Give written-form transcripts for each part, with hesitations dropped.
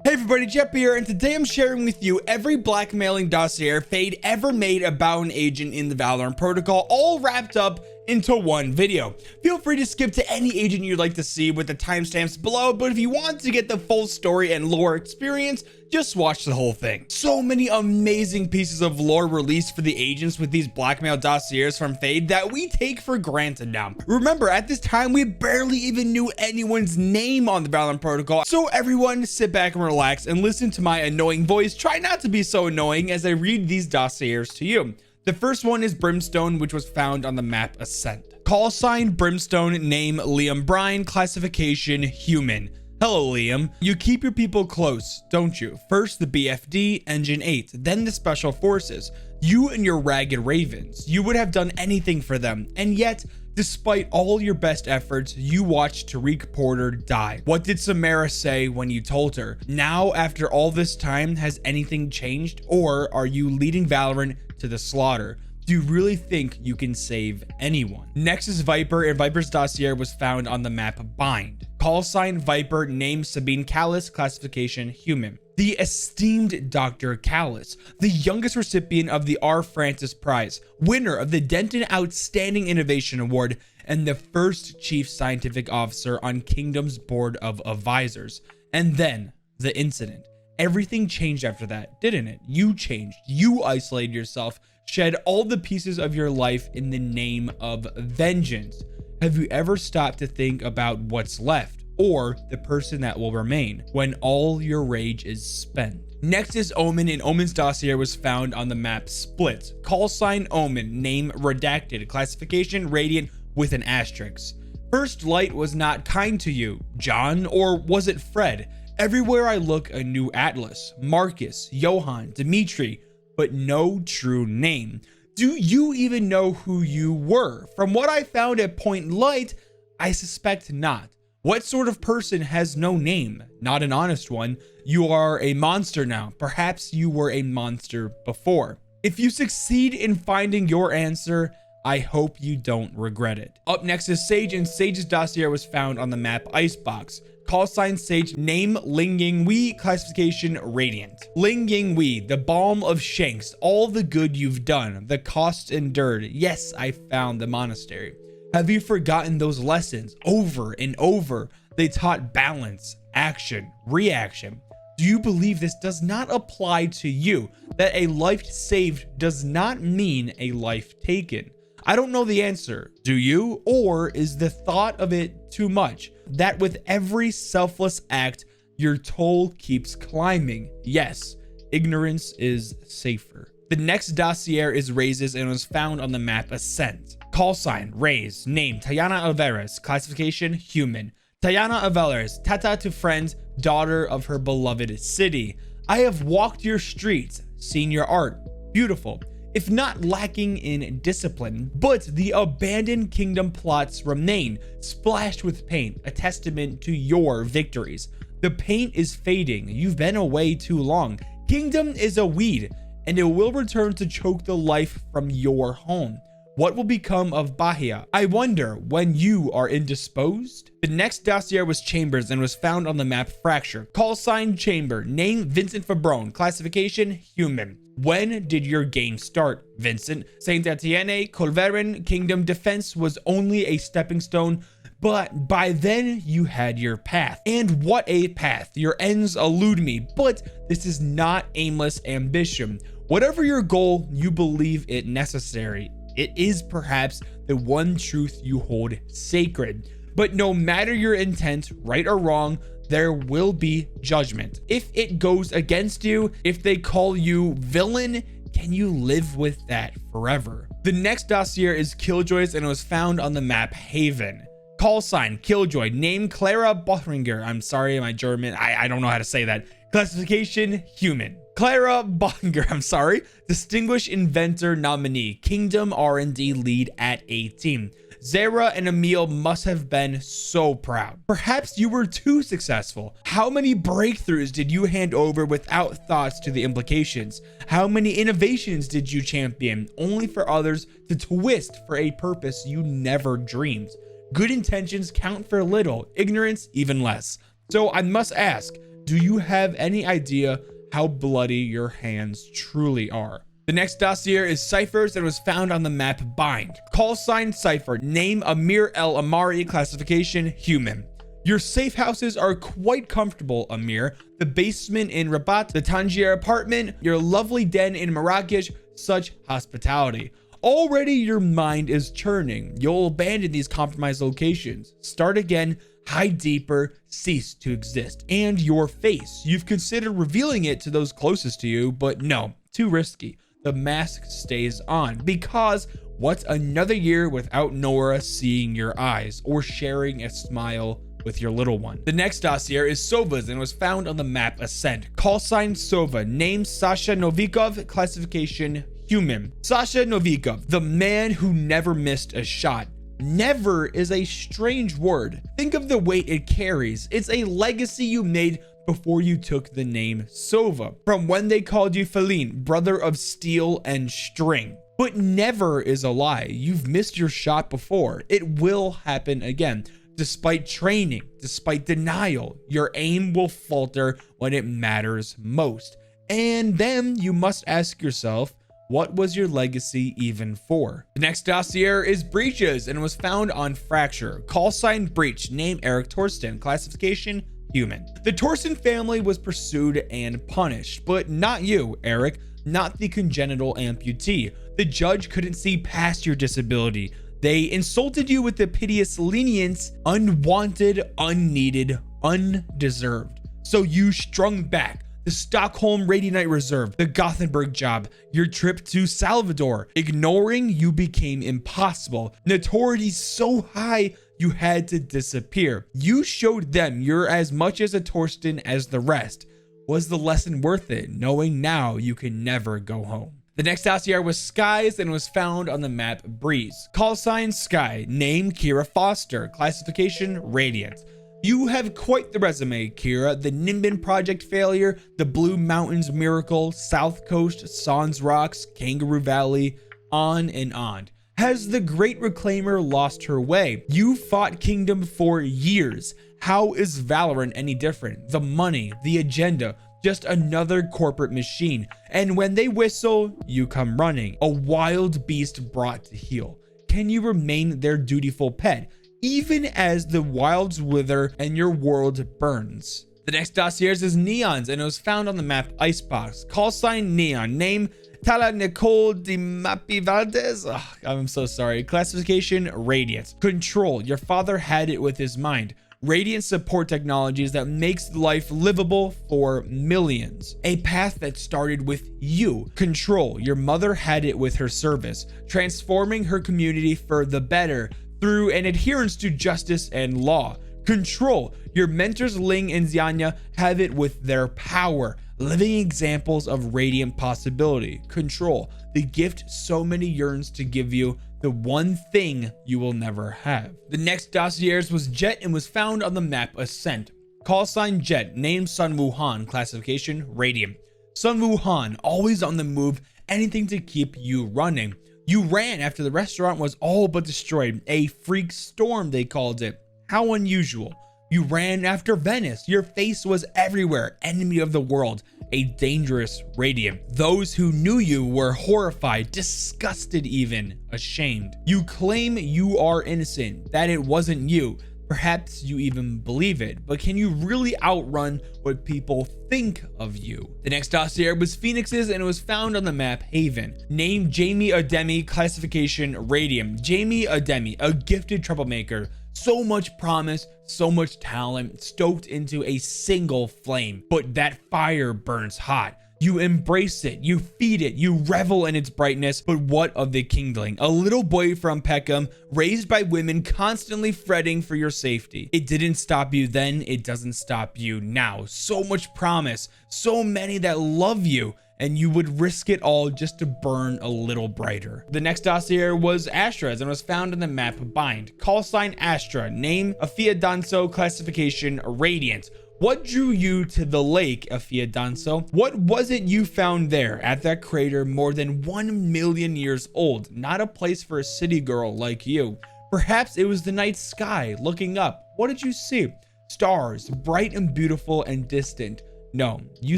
Hey everybody, Jeppy here, and today I'm sharing with you every blackmailing dossier Fade ever made about an agent in the Valorant protocol, all wrapped up into one video. Feel free to skip to any agent you'd like to see with the timestamps below, but if you want to get the full story and lore experience, just watch the whole thing. So many amazing pieces of lore released for the agents with these blackmail dossiers from Fade that we take for granted now. Remember, at this time, we barely even knew anyone's name on the Valorant protocol, so everyone sit back and relax and listen to my annoying voice. Try not to be so annoying as I read these dossiers to you. The first one is Brimstone, which was found on the map Ascent. Call sign Brimstone, name Liam Bryan, classification human. Hello Liam, you keep your people close, don't you? First the BFD, Engine 8, then the Special Forces. You and your ragged ravens, you would have done anything for them, and yet, despite all your best efforts, you watched Tariq Porter die. What did Samara say when you told her? Now, after all this time, has anything changed? Or are you leading Valorant to the slaughter? Do you really think you can save anyone? Next is Viper, and Viper's dossier was found on the map Bind. Call sign Viper, name Sabine Callis, classification human. The esteemed Dr. Callis, the youngest recipient of the R. Francis Prize, winner of the Denton Outstanding Innovation Award, and the first chief scientific officer on Kingdom's Board of Advisors. And then the incident. Everything changed after that, didn't it? You changed. You isolated yourself, shed all the pieces of your life in the name of vengeance. Have you ever stopped to think about what's left, or the person that will remain when all your rage is spent? Next is Omen, and Omen's dossier was found on the map Split. Call sign Omen, name redacted, classification radiant with an asterisk. First light was not kind to you, John, or was it Fred? Everywhere I look, a new Atlas, Marcus, Johan, Dimitri, but no true name. Do you even know who you were? From what I found at Point Light, I suspect not. What sort of person has no name? Not an honest one. You are a monster now. Perhaps you were a monster before. If you succeed in finding your answer, I hope you don't regret it. Up next is Sage, and Sage's dossier was found on the map Icebox. Call sign Sage, name Ling Ying Wei, classification radiant. Ling Ying Wei, the balm of Shanks, all the good you've done, the costs endured. Yes, I found the monastery. Have you forgotten those lessons over and over? They taught balance, action, reaction. Do you believe this does not apply to you? That a life saved does not mean a life taken? I don't know the answer. Do you? Or is the thought of it too much? That with every selfless act, your toll keeps climbing. Yes, ignorance is safer. The next dossier is Raze's, and was found on the map Ascent. Call sign Raze, name Tayana Alvarez, classification human. Tayana Alvarez, Tata to friends, daughter of her beloved city. I have walked your streets, seen your art, beautiful, if not lacking in discipline, but the abandoned kingdom plots remain, splashed with paint, a testament to your victories. The paint is fading, you've been away too long. Kingdom is a weed, and it will return to choke the life from your home. What will become of Bahia? I wonder when you are indisposed? The next dossier was Chambers, and was found on the map Fracture. Call sign Chamber, name Vincent Fabron, classification human. When did your game start, Vincent? Saint Etienne, Colverin, Kingdom Defense was only a stepping stone, but by then you had your path. And what a path. Your ends elude me, but this is not aimless ambition. Whatever your goal, you believe it necessary. It is perhaps the one truth you hold sacred. But no matter your intent, right or wrong, there will be judgment. If it goes against you, if they call you villain, can you live with that forever? The next dossier is Killjoy's, and it was found on the map Haven. Call sign Killjoy, name Clara Bothringer. I'm sorry, my German, I don't know how to say that. Classification human. Clara Bothringer, I'm sorry. Distinguished Inventor nominee, Kingdom R&D lead at 18. Zara and Emil must have been so proud. Perhaps you were too successful. How many breakthroughs did you hand over without thoughts to the implications? How many innovations did you champion, only for others to twist for a purpose you never dreamed? Good intentions count for little, ignorance even less. So I must ask, Do you have any idea how bloody your hands truly are? The next dossier is Cypher's and was found on the map Bind. Call sign Cypher. Name Amir El Amari. Classification human. Your safe houses are quite comfortable, Amir. The basement in Rabat, the Tangier apartment, your lovely den in Marrakesh, such hospitality. Already your mind is churning. You'll abandon these compromised locations. Start again, hide deeper, cease to exist. And your face. You've considered revealing it to those closest to you, but no, too risky. The mask stays on because what's another year without Nora seeing your eyes or sharing a smile with your little one? The next dossier is Sova's and was found on the map Ascent. Call sign Sova. Name Sasha Novikov. Classification human. Sasha Novikov, the man who never missed a shot. Never is a strange word. Think of the weight it carries. It's a legacy you made before you took the name Sova, from when they called you Feline, brother of steel and string. But never is a lie. You've missed your shot before. It will happen again. Despite training, despite denial, your aim will falter when it matters most. And then you must ask yourself, what was your legacy even for? The next dossier is Breaches and was found on Fracture. Call sign Breach. Name Eric Torsten. Classification human. The Torsten family was pursued and punished, but not you, Eric, not the congenital amputee. The judge couldn't see past your disability. They insulted you with the piteous lenience, unwanted, unneeded, undeserved. So you strung back. The Stockholm Radianite Reserve, the Gothenburg job, your trip to Salvador. Ignoring you became impossible. Notoriety so high you had to disappear. You showed them you're as much as a Torsten as the rest. Was the lesson worth it, knowing now you can never go home? The next dossier was Skye's and was found on the map Breeze. Call sign Skye. Name Kira Foster. Classification Radiant. You have quite the resume, Kira. The Nimbin Project failure, the Blue Mountains miracle, South Coast, Sans Rocks, Kangaroo Valley, on and on. Has the Great Reclaimer lost her way? You fought Kingdom for years. How is Valorant any different? The money, the agenda, just another corporate machine. And when they whistle, you come running. A wild beast brought to heel. Can you remain their dutiful pet, even as the wilds wither and your world burns? The next dossier is Neon's and it was found on the map Icebox. Call sign Neon. Name Tala Nicole Di Mapi Valdez. I'm so sorry. Classification Radiant. Control. Your father had it with his mind. Radiant support technologies that makes life livable for millions. A path that started with you. Control. Your mother had it with her service, transforming her community for the better through an adherence to justice and law. Control. Your mentors Ling and Xianya have it with their power, living examples of radiant possibility. Control. The gift so many yearns to give you, the one thing you will never have. The next dossiers was Jett and was found on the map Ascent. Call sign Jett. Name Sun Wuhan. Classification Radiant. Sun Wuhan, always on the move, anything to keep you running. You ran after the restaurant was all but destroyed. A freak storm, they called it. How unusual. You ran after Venice. Your face was everywhere. Enemy of the world. A dangerous Radiant. Those who knew you were horrified, disgusted even, ashamed. You claim you are innocent, that it wasn't you. Perhaps you even believe it, but can you really outrun what people think of you? The next dossier was Phoenix's and it was found on the map Haven. Name Jamie Ademi. Classification Radiant. Jamie Ademi, a gifted troublemaker. So much promise, so much talent stoked into a single flame, but that fire burns hot. You embrace it, you feed it, you revel in its brightness, but what of the kindling? A little boy from Peckham, raised by women, constantly fretting for your safety. It didn't stop you then, it doesn't stop you now. So much promise, so many that love you, and you would risk it all just to burn a little brighter. The next dossier was Astra's and was found on the map Bind. Call sign Astra. Name Afia Danso. Classification Radiant. What drew you to the lake, Afia Danso? What was it you found there at that crater more than 1 million years old? Not a place for a city girl like you. Perhaps it was the night sky looking up. What did you see? stars, bright and beautiful and distant. No, you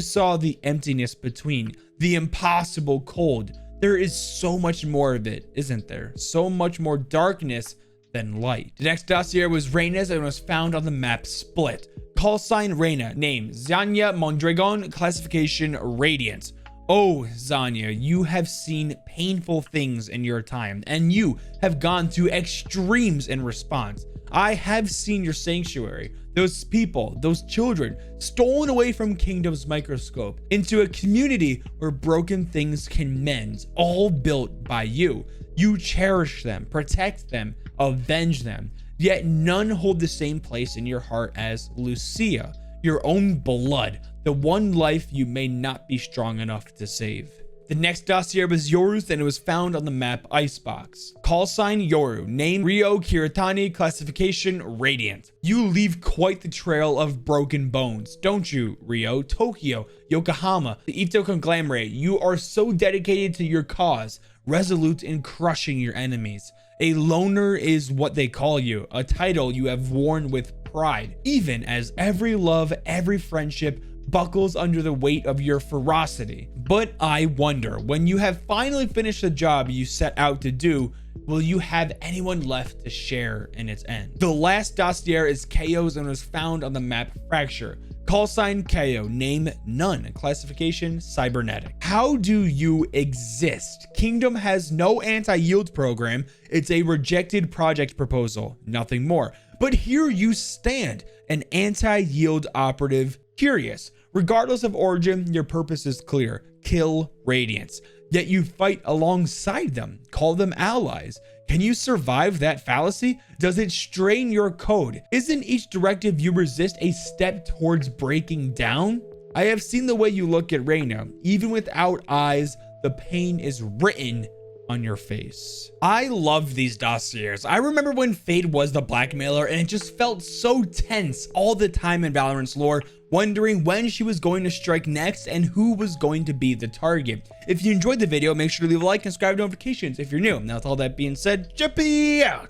saw the emptiness between, the impossible cold. There is so much more of it, isn't there? So much more darkness than light. The next dossier was Reyna's and was found on the map Split. Call sign Reyna, name Zanya Mondragon, classification Radiant. Oh, Zanya, you have seen painful things in your time, and you have gone to extremes in response. I have seen your sanctuary, those people, those children, stolen away from Kingdom's microscope into a community where broken things can mend, all built by you. You cherish them, protect them, avenge them, yet none hold the same place in your heart as Lucia, your own blood, the one life you may not be strong enough to save. The next dossier was Yoru's and it was found on the map Icebox. Call sign Yoru, name Ryo Kiritani, classification Radiant. You leave quite the trail of broken bones, don't you, Ryo? Tokyo, Yokohama, the Ito conglomerate. You are so dedicated to your cause, resolute in crushing your enemies. A loner is what they call you, a title you have worn with pride, even as every love, every friendship buckles under the weight of your ferocity. But I wonder, when you have finally finished the job you set out to do, will you have anyone left to share in its end? The last dossier is Kayo's and was found on the map Fracture. Call sign Kayo, name none, classification cybernetic. How do you exist? Kingdom has no anti-yield program. It's a rejected project proposal, nothing more. But here you stand, an anti-yield operative. Curious, regardless of origin, your purpose is clear: kill Radiance. Yet you fight alongside them, call them allies. Can you survive that fallacy? Does it strain your code? Isn't each directive you resist a step towards breaking down? I have seen the way you look at Reyna. Even without eyes, the pain is written on your face. I love these dossiers. I remember when Fade was the blackmailer and it just felt so tense all the time in Valorant's lore, wondering when she was going to strike next and who was going to be the target. If you enjoyed the video, make sure to leave a like and subscribe to notifications if you're new. Now with all that being said, Jeppy out!